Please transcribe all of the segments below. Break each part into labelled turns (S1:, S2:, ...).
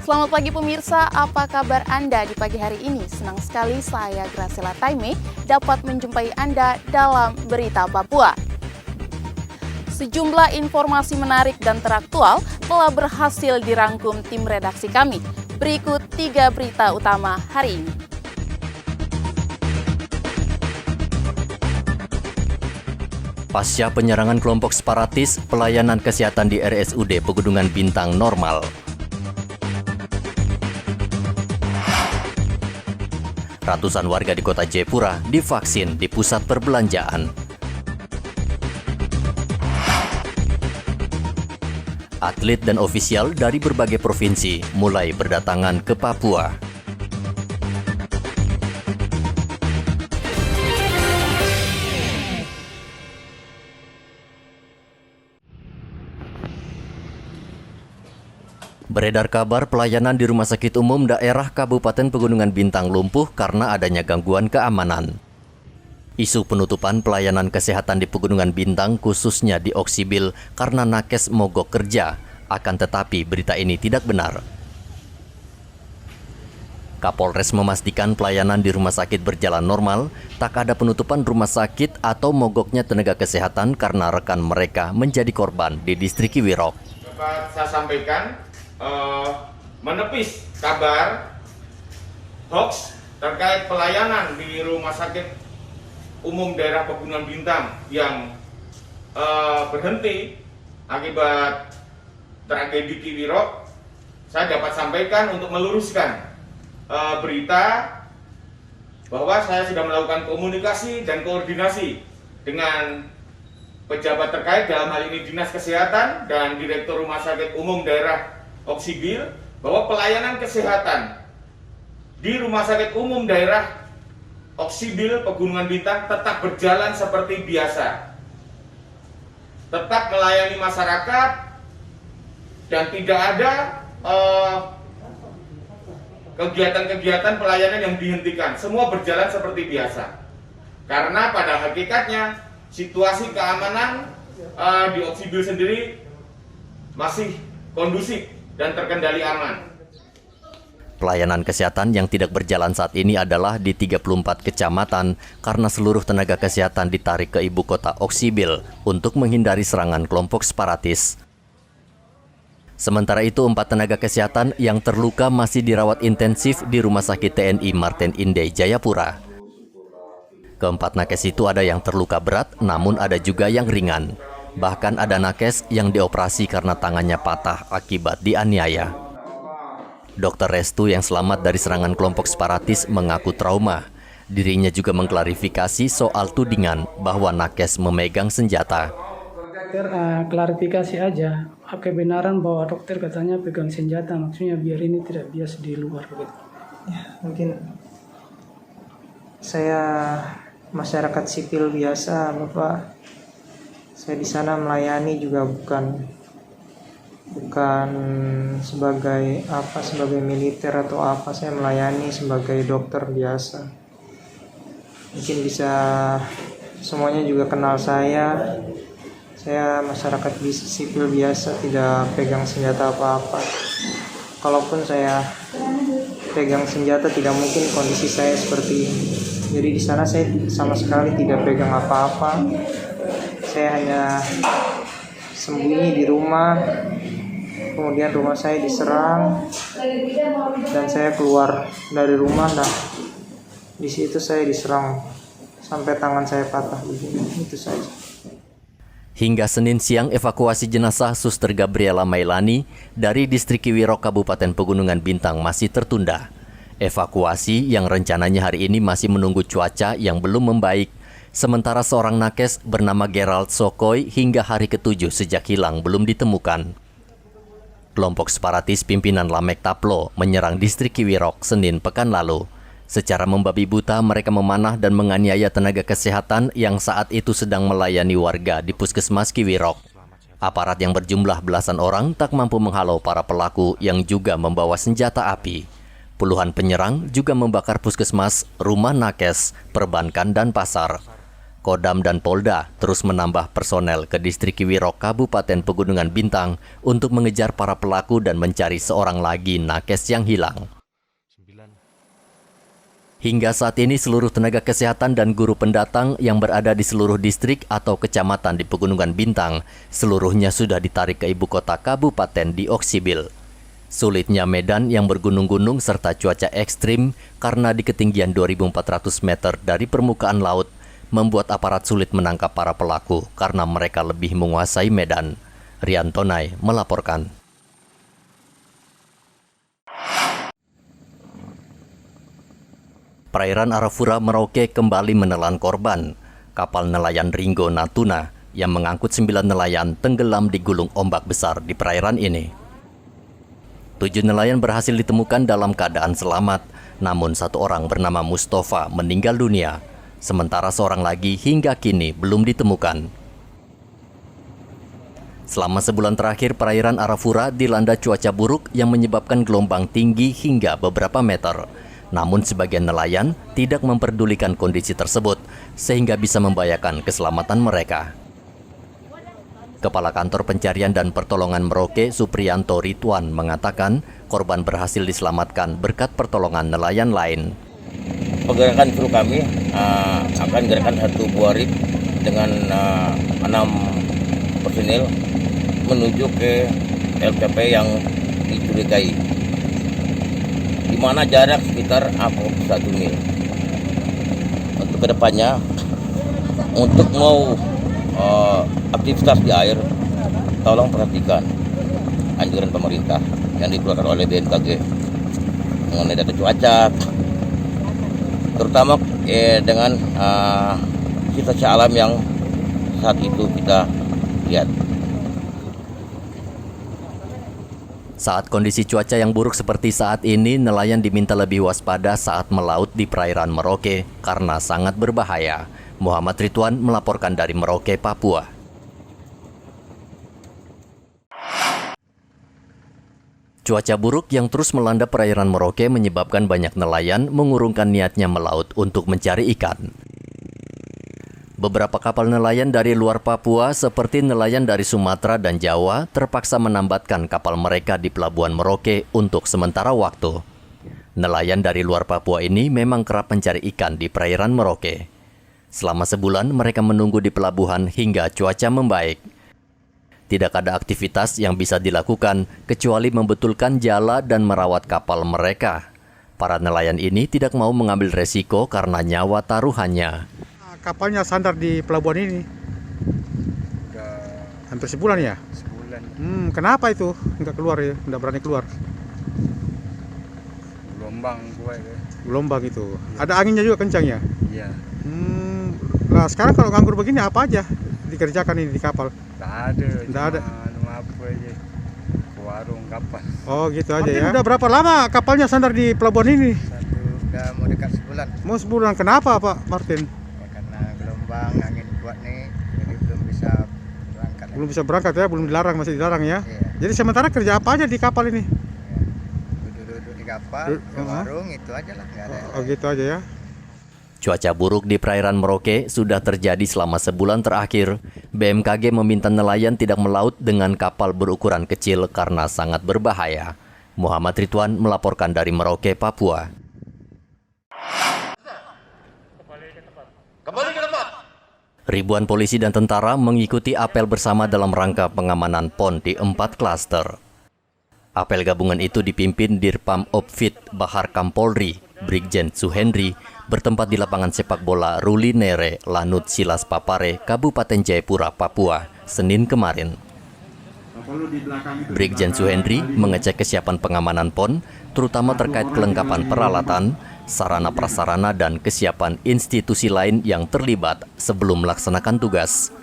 S1: Selamat pagi pemirsa, apa kabar Anda di pagi hari ini? Senang sekali saya Graciela Taime dapat menjumpai Anda dalam Berita Papua. Sejumlah informasi menarik dan teraktual telah berhasil dirangkum tim redaksi kami. Berikut 3 berita utama hari ini.
S2: Pasca penyerangan kelompok separatis, pelayanan kesehatan di RSUD Pegunungan Bintang normal. Ratusan warga di kota Jayapura divaksin di pusat perbelanjaan. Atlet dan ofisial dari berbagai provinsi mulai berdatangan ke Papua. Beredar kabar pelayanan di Rumah Sakit Umum Daerah Kabupaten Pegunungan Bintang lumpuh karena adanya gangguan keamanan. Isu penutupan pelayanan kesehatan di Pegunungan Bintang khususnya di Oksibil karena nakes mogok kerja, akan tetapi berita ini tidak benar. Kapolres memastikan pelayanan di rumah sakit berjalan normal, tak ada penutupan rumah sakit atau mogoknya tenaga kesehatan karena rekan mereka menjadi korban di distrik Kiwirok.
S3: Dapat saya sampaikan, menepis kabar hoax terkait pelayanan di Rumah Sakit Umum Daerah Pegunungan Bintang yang berhenti akibat tragedi Kiwirok. Saya dapat sampaikan untuk meluruskan berita bahwa saya sudah melakukan komunikasi dan koordinasi dengan pejabat terkait, dalam hal ini Dinas Kesehatan dan Direktur Rumah Sakit Umum Daerah Oksibil, bahwa pelayanan kesehatan di Rumah Sakit Umum Daerah Oksibil Pegunungan Bintang tetap berjalan seperti biasa, tetap melayani masyarakat dan tidak ada kegiatan-kegiatan pelayanan yang dihentikan. Semua berjalan seperti biasa, karena pada hakikatnya situasi keamanan di Oksibil sendiri masih kondusif dan terkendali aman.
S2: Pelayanan kesehatan yang tidak berjalan saat ini adalah di 34 kecamatan karena seluruh tenaga kesehatan ditarik ke ibu kota Oksibil untuk menghindari serangan kelompok separatis. Sementara itu, 4 tenaga kesehatan yang terluka masih dirawat intensif di Rumah Sakit TNI Martin Indah Jayapura. Keempat nakes itu ada yang terluka berat, namun ada juga yang ringan. Bahkan ada nakes yang dioperasi karena tangannya patah akibat dianiaya. Dr. Restu yang selamat dari serangan kelompok separatis mengaku trauma. Dirinya juga mengklarifikasi soal tudingan bahwa nakes memegang senjata.
S4: Dokter, klarifikasi aja, kebenaran bahwa dokter katanya pegang senjata, maksudnya biar ini tidak bias di luar begitu.
S5: Ya, mungkin saya masyarakat sipil biasa, Bapak. Saya di sana melayani juga bukan sebagai sebagai militer atau apa. Saya melayani sebagai dokter biasa. Mungkin bisa semuanya juga kenal saya. Saya masyarakat sipil biasa, tidak pegang senjata apa-apa. Kalaupun saya pegang senjata, tidak mungkin kondisi saya seperti ini. Jadi di sana saya sama sekali tidak pegang apa-apa. Saya hanya sembunyi di rumah, kemudian rumah saya diserang, dan saya keluar dari rumah. Nah, di situ saya diserang sampai tangan saya patah begini. Itu saja.
S2: Hingga Senin siang, evakuasi jenazah Suster Gabriela Mailani dari distrik Kiwirok Kabupaten Pegunungan Bintang masih tertunda. Evakuasi yang rencananya hari ini masih menunggu cuaca yang belum membaik. Sementara seorang nakes bernama Gerald Sokoy hingga hari ke-7 sejak hilang belum ditemukan. Kelompok separatis pimpinan Lamek Taplo menyerang distrik Kiwirok Senin pekan lalu. Secara membabi buta, mereka memanah dan menganiaya tenaga kesehatan yang saat itu sedang melayani warga di Puskesmas Kiwirok. Aparat yang berjumlah belasan orang tak mampu menghalau para pelaku yang juga membawa senjata api. Puluhan penyerang juga membakar puskesmas, rumah nakes, perbankan, dan pasar. Kodam dan Polda terus menambah personel ke distrik Kiwirok, Kabupaten Pegunungan Bintang untuk mengejar para pelaku dan mencari seorang lagi nakes yang hilang. Hingga saat ini seluruh tenaga kesehatan dan guru pendatang yang berada di seluruh distrik atau kecamatan di Pegunungan Bintang seluruhnya sudah ditarik ke ibu kota kabupaten di Oksibil. Sulitnya medan yang bergunung-gunung serta cuaca ekstrim karena di ketinggian 2.400 meter dari permukaan laut membuat aparat sulit menangkap para pelaku karena mereka lebih menguasai medan. Rian Tonai melaporkan. Perairan Arafura, Merauke kembali menelan korban. Kapal nelayan Ringo Natuna yang mengangkut 9 nelayan tenggelam di gulung ombak besar di perairan ini. 7 nelayan berhasil ditemukan dalam keadaan selamat, namun 1 orang bernama Mustafa meninggal dunia, sementara seorang lagi hingga kini belum ditemukan. Selama sebulan terakhir, perairan Arafura dilanda cuaca buruk yang menyebabkan gelombang tinggi hingga beberapa meter. Namun sebagian nelayan tidak memperdulikan kondisi tersebut sehingga bisa membahayakan keselamatan mereka. Kepala Kantor Pencarian dan Pertolongan Merauke, Supriyanto Ridwan, mengatakan korban berhasil diselamatkan berkat pertolongan nelayan lain.
S6: Pergerakan kru kami akan gerakan 1 buah rig dengan 6 personil menuju ke LPP yang dicurigai, di mana jarak sekitar 1 mil. Untuk kedepannya, untuk mau aktivitas di air, tolong perhatikan anjuran pemerintah yang dikeluarkan oleh BMKG mengenai data cuaca, terutama dengan situasi alam yang saat itu kita lihat.
S2: Saat kondisi cuaca yang buruk seperti saat ini, nelayan diminta lebih waspada saat melaut di perairan Merauke karena sangat berbahaya. Muhammad Ridwan melaporkan dari Merauke, Papua. Cuaca buruk yang terus melanda perairan Merauke menyebabkan banyak nelayan mengurungkan niatnya melaut untuk mencari ikan. Beberapa kapal nelayan dari luar Papua seperti nelayan dari Sumatera dan Jawa terpaksa menambatkan kapal mereka di Pelabuhan Merauke untuk sementara waktu. Nelayan dari luar Papua ini memang kerap mencari ikan di perairan Merauke. Selama sebulan mereka menunggu di pelabuhan hingga cuaca membaik. Tidak ada aktivitas yang bisa dilakukan kecuali membetulkan jala dan merawat kapal mereka. Para nelayan ini tidak mau mengambil resiko karena nyawa taruhannya.
S7: Kapalnya sandar di pelabuhan ini. Hampir sebulan ya?
S8: Sebulan.
S7: Kenapa itu nggak keluar ya? Nggak berani keluar?
S8: Gelombang kuat ya.
S7: Gelombang itu. Ya. Ada anginnya juga kencang ya?
S8: Iya.
S7: Nah sekarang kalau nganggur begini apa aja dikerjakan ini di kapal?
S8: Nggak ada.
S7: Nggak ada.
S8: Cuma apa aja. Ke warung kapal.
S7: Oh gitu aja ya. Udah berapa lama kapalnya sandar di pelabuhan ini?
S8: Udah mau dekat sebulan.
S7: Mau sebulan. Kenapa Pak Martin?
S8: Ya, karena gelombang angin kuat nih, jadi belum bisa berangkat.
S7: Belum bisa berangkat ya, belum dilarang, masih dilarang ya.
S8: Iya.
S7: Jadi sementara kerja apa aja di kapal ini?
S8: Duduk-duduk di kapal, ke warung itu aja lah. Nggak ada.
S7: Oh gitu aja ya.
S2: Cuaca buruk di perairan Merauke sudah terjadi selama sebulan terakhir. BMKG meminta nelayan tidak melaut dengan kapal berukuran kecil karena sangat berbahaya. Muhammad Ridwan melaporkan dari Merauke, Papua. Ribuan polisi dan tentara mengikuti apel bersama dalam rangka pengamanan PON di 4 klaster. Apel gabungan itu dipimpin Dirpam Opfit Bahar Kampolri, Brigjen Suhendri, bertempat di lapangan sepak bola Ruli Nere, Lanut Silas Papare, Kabupaten Jayapura, Papua, Senin kemarin. Brigjen Suhendri mengecek kesiapan pengamanan PON, terutama terkait kelengkapan peralatan, sarana prasarana dan kesiapan institusi lain yang terlibat sebelum melaksanakan tugas.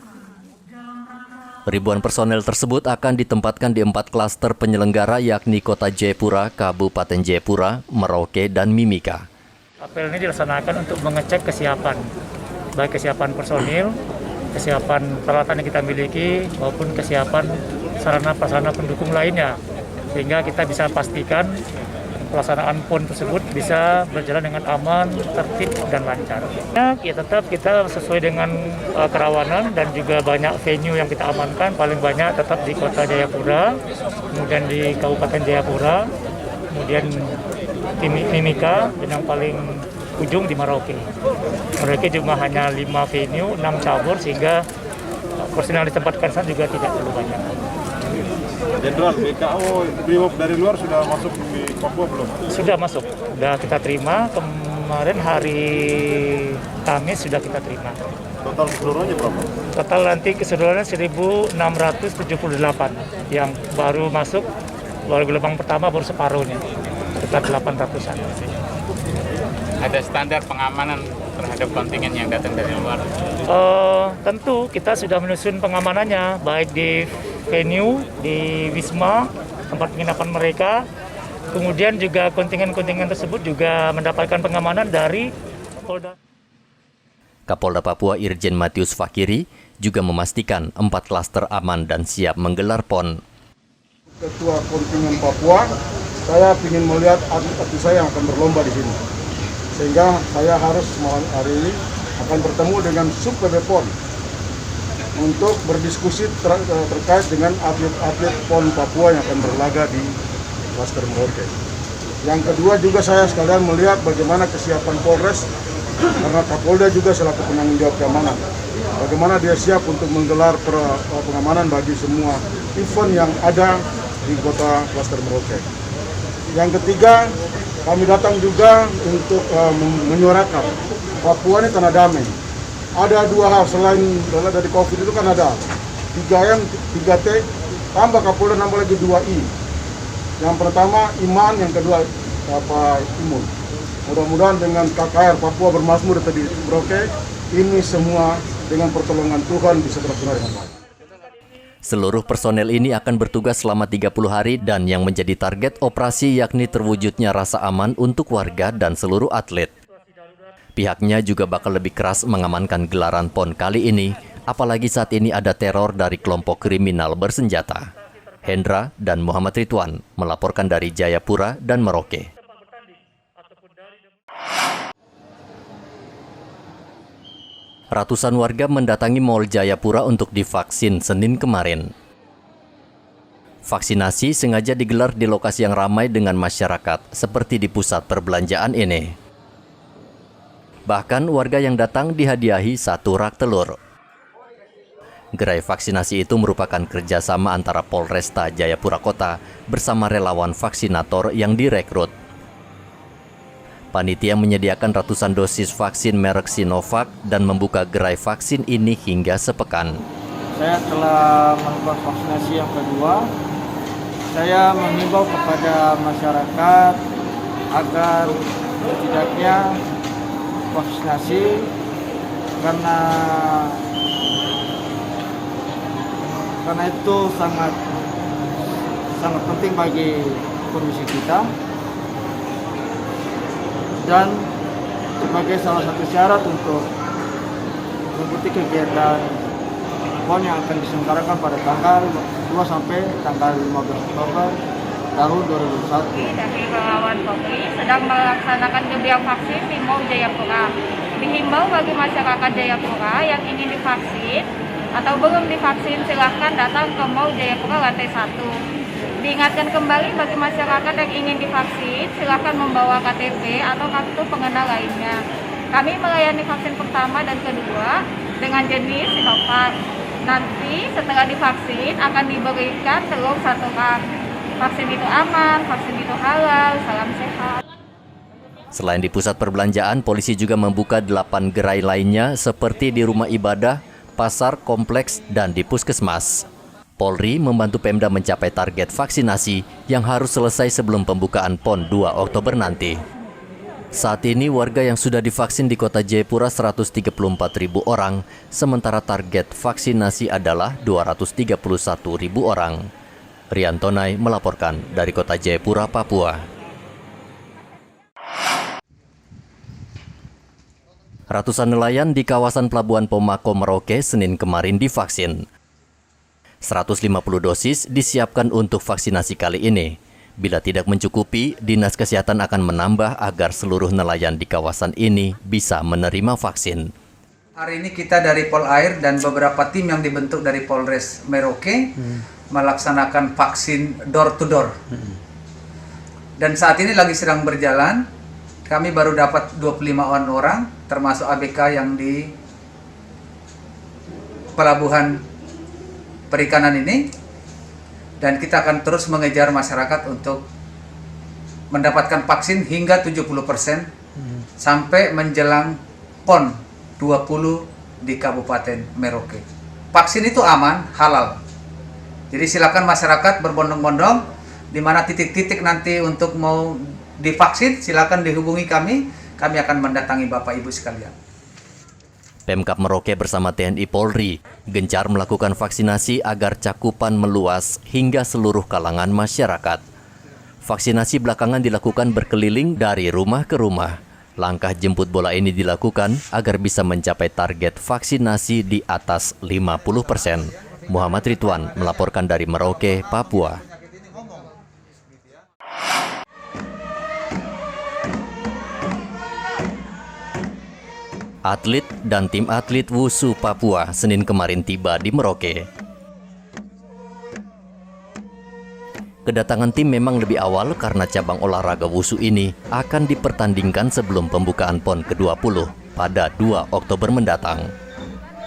S2: Ribuan personel tersebut akan ditempatkan di 4 klaster penyelenggara yakni Kota Jayapura, Kabupaten Jayapura, Merauke, dan Mimika.
S9: Apel ini dilaksanakan untuk mengecek kesiapan, baik kesiapan personil, kesiapan peralatan yang kita miliki, maupun kesiapan sarana prasarana pendukung lainnya, sehingga kita bisa pastikan pelaksanaan PON tersebut bisa berjalan dengan aman, tertib, dan lancar. Ya, tetap kita sesuai dengan kerawanan dan juga banyak venue yang kita amankan, paling banyak tetap di Kota Jayapura, kemudian di Kabupaten Jayapura, kemudian Mimika, dan yang paling ujung di Merauke. Merauke cuma hanya 5 venue, 6 cabur, sehingga personel ditempatkan sana juga tidak terlalu banyak.
S7: Jenderal, BKO Brimob dari luar sudah masuk di Papua belum?
S9: Sudah masuk, sudah kita terima. Kemarin hari Kamis sudah kita terima.
S7: Total keseluruhannya berapa?
S9: Total nanti keseluruhannya 1.678 yang baru masuk, baru gelombang pertama baru separuhnya, sekitar 800-an.
S10: Ada standar pengamanan terhadap kontingen yang datang dari luar?
S9: Tentu kita sudah menyusun pengamanannya, baik di venue, di Wisma, tempat penginapan mereka. Kemudian juga kontingen-kontingen tersebut juga mendapatkan pengamanan dari Polda.
S2: Kapolda Papua Irjen Matius Fakiri juga memastikan 4 klaster aman dan siap menggelar PON.
S11: Ketua kontingen Papua, saya ingin melihat atlet-atlet saya yang akan berlomba di sini. Sehingga saya harus malam hari ini akan bertemu dengan Sub PB PON untuk berdiskusi terkait dengan atlet-atlet PON Papua yang akan berlaga di Klaster Merauke. Yang kedua juga saya sekalian melihat bagaimana kesiapan Polres, karena Kapolda juga selaku penanggung jawab keamanan. Bagaimana dia siap untuk menggelar pengamanan bagi semua event yang ada di kota Klaster Merauke. Yang ketiga, kami datang juga untuk menyuarakan Papua ini tanah damai. Ada 2 hal selain dari COVID itu kan ada 3T, tambah Kapolda nambah lagi 2I. Yang pertama iman, yang kedua imun. Mudah-mudahan dengan KKR Papua Bermasmur di Merauke ini semua dengan pertolongan Tuhan bisa terlaksana dengan baik.
S2: Seluruh personel ini akan bertugas selama 30 hari dan yang menjadi target operasi yakni terwujudnya rasa aman untuk warga dan seluruh atlet. Pihaknya juga bakal lebih keras mengamankan gelaran PON kali ini, apalagi saat ini ada teror dari kelompok kriminal bersenjata. Hendra dan Muhammad Ridwan melaporkan dari Jayapura dan Merauke. Ratusan warga mendatangi Mall Jayapura untuk divaksin Senin kemarin. Vaksinasi sengaja digelar di lokasi yang ramai dengan masyarakat, seperti di pusat perbelanjaan ini. Bahkan warga yang datang dihadiahi 1 rak telur. Gerai vaksinasi itu merupakan kerjasama antara Polresta Jayapura Kota bersama relawan vaksinator yang direkrut. Panitia menyediakan ratusan dosis vaksin merek Sinovac dan membuka gerai vaksin ini hingga sepekan.
S5: Saya telah melakukan vaksinasi yang kedua. Saya mengimbau kepada masyarakat agar setidaknya vaksinasi karena itu sangat penting bagi kondisi kita. Dan sebagai salah satu syarat untuk mengikuti kegiatan PON yang akan diselenggarakan pada tanggal 2 sampai tanggal 15 Oktober tahun 2021.
S12: Dari relawan Polri sedang melaksanakan gebiar vaksin di Mall Jayapura. Dihimbau bagi masyarakat Jayapura yang ingin divaksin atau belum divaksin silahkan datang ke Mall Jayapura lantai 1. Diingatkan kembali bagi masyarakat yang ingin divaksin, silakan membawa KTP atau kartu pengenal lainnya. Kami melayani vaksin pertama dan kedua dengan jenis Sinovac. Nanti setelah divaksin akan diberikan telur 1 rak. Vaksin itu aman, vaksin itu halal, salam sehat.
S2: Selain di pusat perbelanjaan, polisi juga membuka 8 gerai lainnya seperti di rumah ibadah, pasar, kompleks, dan di puskesmas. Polri membantu Pemda mencapai target vaksinasi yang harus selesai sebelum pembukaan PON 2 Oktober nanti. Saat ini warga yang sudah divaksin di Kota Jayapura 134.000 orang, sementara target vaksinasi adalah 231.000 orang. Rian Tonai melaporkan dari Kota Jayapura, Papua. Ratusan nelayan di kawasan Pelabuhan Pomako, Merauke, Senin kemarin divaksin. 150 dosis disiapkan untuk vaksinasi kali ini. Bila tidak mencukupi, Dinas Kesehatan akan menambah agar seluruh nelayan di kawasan ini bisa menerima vaksin.
S13: Hari ini kita dari Polair dan beberapa tim yang dibentuk dari Polres Merauke melaksanakan vaksin door to door. Dan saat ini lagi sedang berjalan. Kami baru dapat 25 orang, termasuk ABK yang di pelabuhan perikanan ini. Dan kita akan terus mengejar masyarakat untuk mendapatkan vaksin hingga 70% sampai menjelang PON 20 di Kabupaten Merauke. Vaksin itu aman, halal. Jadi silakan masyarakat berbondong-bondong di mana titik-titik nanti untuk mau divaksin, silakan dihubungi kami akan mendatangi Bapak Ibu sekalian.
S2: Pemkab Merauke bersama TNI Polri gencar melakukan vaksinasi agar cakupan meluas hingga seluruh kalangan masyarakat. Vaksinasi belakangan dilakukan berkeliling dari rumah ke rumah. Langkah jemput bola ini dilakukan agar bisa mencapai target vaksinasi di atas 50%. Muhammad Ridwan melaporkan dari Merauke, Papua. Atlet dan tim atlet Wusu Papua Senin kemarin tiba di Merauke. Kedatangan tim memang lebih awal karena cabang olahraga Wusu ini akan dipertandingkan sebelum pembukaan PON ke-20 pada 2 Oktober mendatang.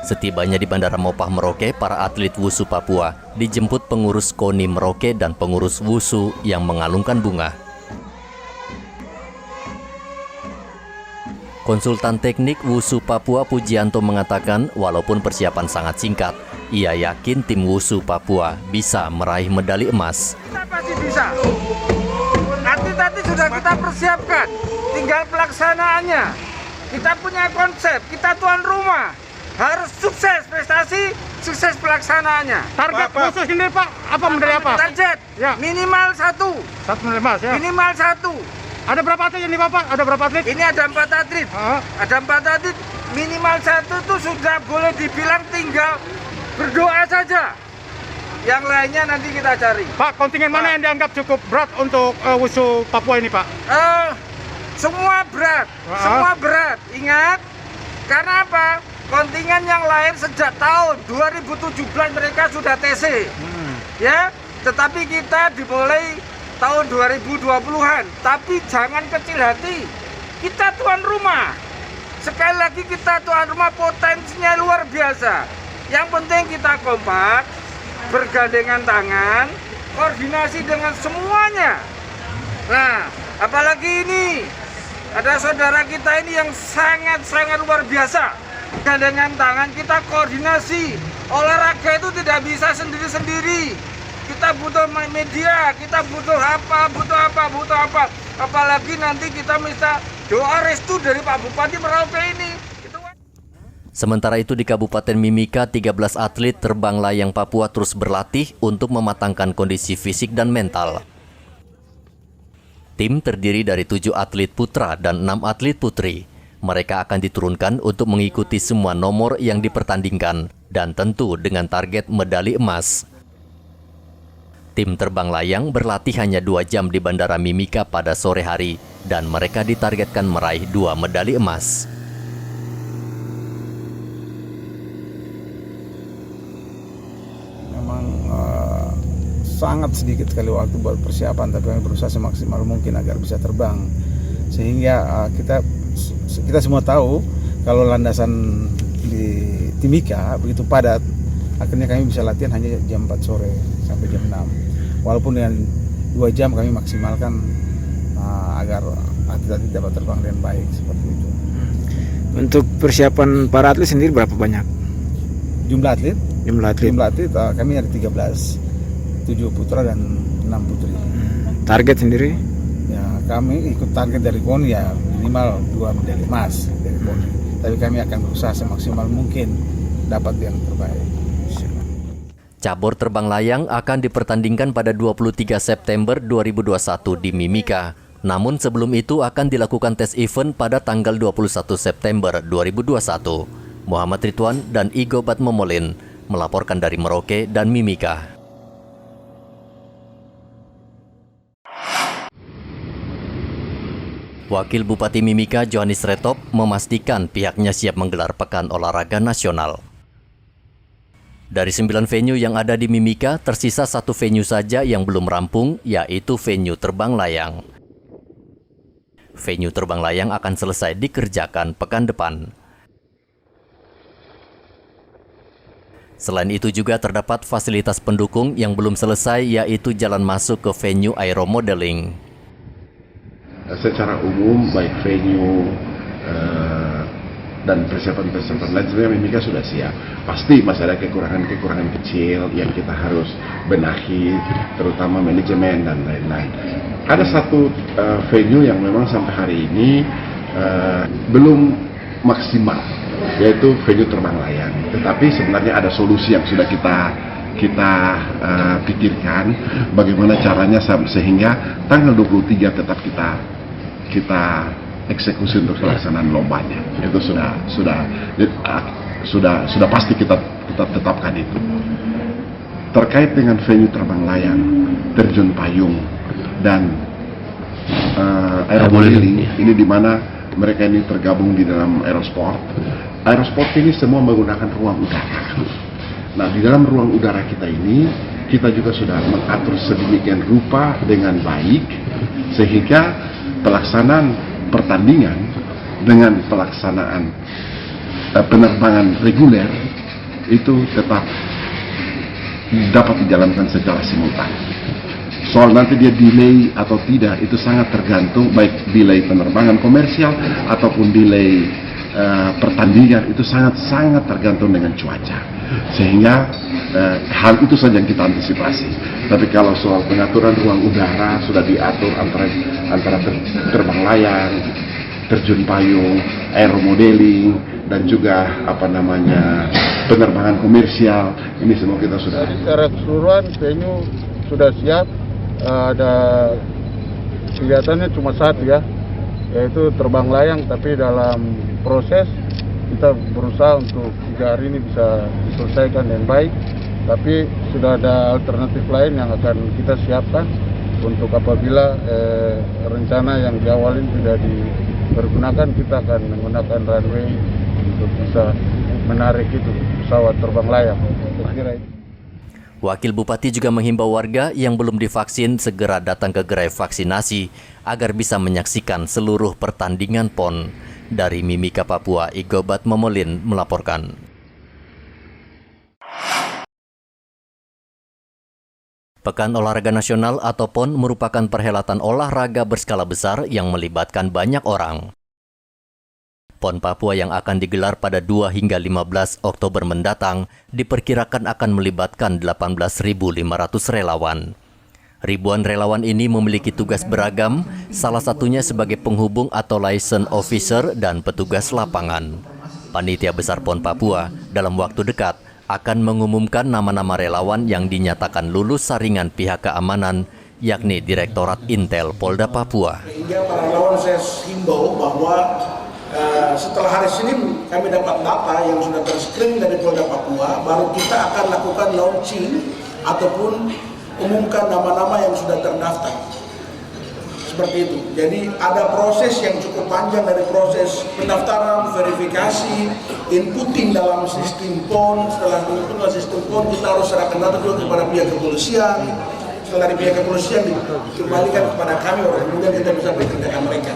S2: Setibanya di Bandara Mopah Merauke, para atlet Wusu Papua dijemput pengurus KONI Merauke dan pengurus Wusu yang mengalungkan bunga. Konsultan teknik Wusu Papua Pujianto mengatakan walaupun persiapan sangat singkat, ia yakin tim Wusu Papua bisa meraih medali emas.
S14: Kita pasti bisa. Atlet-atlet sudah kita persiapkan, tinggal pelaksanaannya. Kita punya konsep, kita tuan rumah. Harus sukses prestasi, sukses pelaksanaannya.
S7: Target khusus ini Pak, apa medali apa?
S14: Target,
S7: ya.
S14: Minimal 1.
S7: 1 medali emas ya.
S14: Minimal 1.
S7: Ada berapa atlet ini Bapak? Ada berapa atlet?
S14: Ini ada 4 atlet. Ada 4 atlet, minimal 1 itu sudah boleh dibilang tinggal berdoa saja. Yang lainnya nanti kita cari.
S7: Pak, kontingen mana yang dianggap cukup berat untuk Wusu Papua ini Pak?
S14: Semua berat, semua berat. Ingat, karena apa? Kontingen yang lahir sejak tahun 2017 mereka sudah TC. Ya, tetapi kita dimulai tahun 2020-an, tapi jangan kecil hati. Kita tuan rumah. Sekali lagi kita tuan rumah, potensinya luar biasa. Yang penting kita kompak, bergandengan tangan, koordinasi dengan semuanya. Nah, apalagi ini ada saudara kita ini yang sangat-sangat luar biasa. Gandengan tangan, kita koordinasi. Olahraga itu tidak bisa sendiri-sendiri. Kita butuh media, kita butuh apa. Apalagi nanti kita minta doa restu dari Pak Bupati Merauke ini.
S2: Sementara itu di Kabupaten Mimika, 13 atlet terbang layang Papua terus berlatih untuk mematangkan kondisi fisik dan mental. Tim terdiri dari 7 atlet putra dan 6 atlet putri. Mereka akan diturunkan untuk mengikuti semua nomor yang dipertandingkan dan tentu dengan target medali emas. Tim terbang layang berlatih hanya 2 jam di Bandara Mimika pada sore hari dan mereka ditargetkan meraih 2 medali emas.
S11: Memang sangat sedikit sekali waktu buat persiapan, tapi kami berusaha semaksimal mungkin agar bisa terbang. Sehingga kita semua tahu kalau landasan di Timika begitu padat, akhirnya kami bisa latihan hanya jam 4 sore sampai jam 6. Walaupun dengan 2 jam kami maksimalkan agar atlet-atlet dapat terbang dengan baik seperti itu.
S5: Untuk persiapan para atlet sendiri berapa banyak?
S11: Jumlah atlet?
S5: Jumlah atlet
S11: Kami ada 13, 7 putra dan 6 putri.
S5: Target sendiri?
S11: Ya, kami ikut target dari KONI ya minimal 2 medali emas dari KONI. Tapi kami akan berusaha semaksimal mungkin dapat yang terbaik.
S2: Cabur terbang layang akan dipertandingkan pada 23 September 2021 di Mimika. Namun sebelum itu akan dilakukan tes event pada tanggal 21 September 2021. Muhammad Ridwan dan Igo Batmomolin melaporkan dari Merauke dan Mimika. Wakil Bupati Mimika Johannes Retop memastikan pihaknya siap menggelar Pekan Olahraga Nasional. Dari 9 venue yang ada di Mimika, tersisa 1 venue saja yang belum rampung, yaitu venue terbang layang. Venue terbang layang akan selesai dikerjakan pekan depan. Selain itu juga terdapat fasilitas pendukung yang belum selesai, yaitu jalan masuk ke venue aeromodeling.
S11: Secara umum baik venue dan persiapan-persiapan lain sebenarnya Mimika sudah siap. Pasti masih ada kekurangan-kekurangan kecil yang kita harus benahi, terutama manajemen dan lain-lain. Ada satu venue yang memang sampai hari ini belum maksimal, yaitu venue terbang layang. Tetapi sebenarnya ada solusi yang sudah kita pikirkan bagaimana caranya sehingga tanggal 23 tetap kita eksekusi untuk pelaksanaan lombanya. Itu sudah pasti kita tetapkan itu. Terkait dengan venue terbang layang, terjun payung dan aeromodeling, ini di mana mereka ini tergabung di dalam aerosport. Aerosport ini semua menggunakan ruang udara. Nah, di dalam ruang udara kita ini, kita juga sudah mengatur sedemikian rupa dengan baik, sehingga pelaksanaan pertandingan dengan pelaksanaan penerbangan reguler itu tetap dapat dijalankan secara simultan. Soal nanti dia delay atau tidak itu sangat tergantung, baik delay penerbangan komersial ataupun delay pertandingan, itu sangat tergantung dengan cuaca. Sehingga hal itu saja yang kita antisipasi. Tapi kalau soal pengaturan ruang udara sudah diatur antara terbang layang, terjun payung, aeromodeling, dan juga penerbangan komersial, ini semua kita sudah. Secara keseluruhan venue sudah siap. Ada kegiatannya cuma satu ya, yaitu terbang layang, tapi dalam proses kita berusaha untuk 3 hari ini bisa diselesaikan dengan baik. Tapi sudah ada alternatif lain yang akan kita siapkan untuk apabila rencana yang di awal ini tidak dipergunakan, kita akan menggunakan runway untuk bisa menarik itu pesawat terbang layang. Saya kira itu.
S2: Wakil Bupati juga menghimbau warga yang belum divaksin segera datang ke gerai vaksinasi agar bisa menyaksikan seluruh pertandingan PON. Dari Mimika, Papua, Igobat Momolin melaporkan. Pekan Olahraga Nasional atau PON merupakan perhelatan olahraga berskala besar yang melibatkan banyak orang. PON Papua yang akan digelar pada 2 hingga 15 Oktober mendatang diperkirakan akan melibatkan 18.500 relawan. Ribuan relawan ini memiliki tugas beragam, salah satunya sebagai penghubung atau liaison officer dan petugas lapangan. Panitia Besar PON Papua dalam waktu dekat akan mengumumkan nama-nama relawan yang dinyatakan lulus saringan pihak keamanan, yakni Direktorat Intel Polda Papua.
S15: Sehingga para relawan saya himbau bahwa setelah hari Senin kami dapat data yang sudah ter-screen dari Polda Papua, baru kita akan lakukan launching ataupun umumkan nama-nama yang sudah terdaftar. Seperti itu. Jadi ada proses yang cukup panjang dari proses pendaftaran, verifikasi, inputting dalam sistem PON. Setelah input dalam sistem PON, kita harus serahkan data juga kepada pihak kepolisian. Setelah dari pihak kepolisian dikembalikan kepada kami, kemudian kita bisa bekerjakan mereka.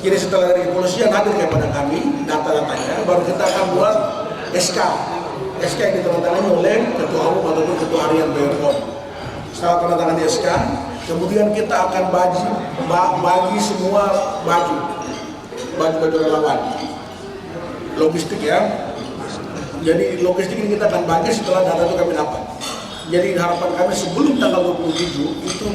S15: Jadi setelah dari kepolisian hadir kepada kami data-datanya, baru kita akan buat SK yang ditandatangani oleh Ketua Umum ataupun Ketua Harian BPON. Setelah tandatangan di SK, kemudian kita akan bagi semua baju relawan, logistik ya. Jadi logistik ini kita akan bagi setelah data itu kami dapat. Jadi harapan kami sebelum tanggal 27 itu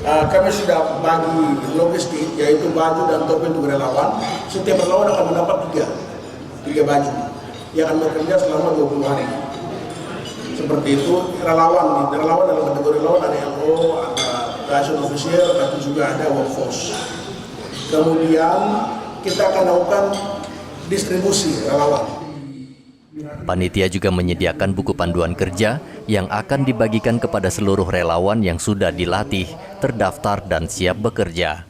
S15: kami sudah bagi logistik, yaitu baju dan topi untuk relawan. Setiap relawan akan mendapat 3 baju yang akan bekerja selama 20 hari. Seperti itu. Relawan dalam kategori relawan ada LO, ada liaison officer, tapi juga ada workforce. Kemudian kita akan lakukan distribusi relawan.
S2: Panitia juga menyediakan buku panduan kerja yang akan dibagikan kepada seluruh relawan yang sudah dilatih, terdaftar, dan siap bekerja.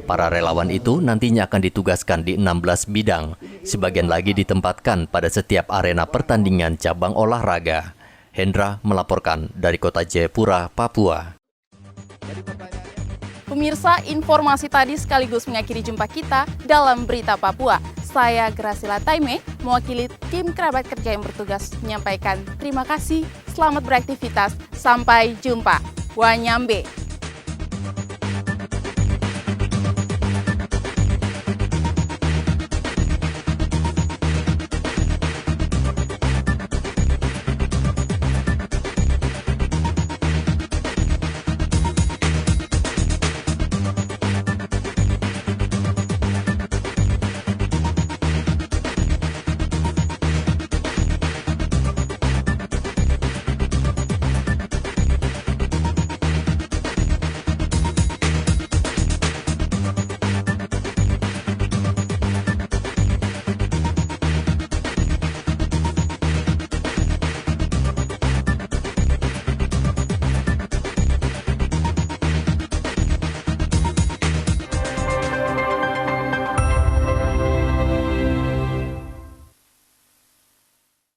S2: Para relawan itu nantinya akan ditugaskan di 16 bidang. Sebagian lagi ditempatkan pada setiap arena pertandingan cabang olahraga. Hendra melaporkan dari Kota Jayapura, Papua.
S1: Pemirsa, informasi tadi sekaligus mengakhiri jumpa kita dalam Berita Papua. Saya Graciela Taime, mewakili tim kerabat kerja yang bertugas menyampaikan terima kasih, selamat beraktivitas, sampai jumpa. Wanyambe.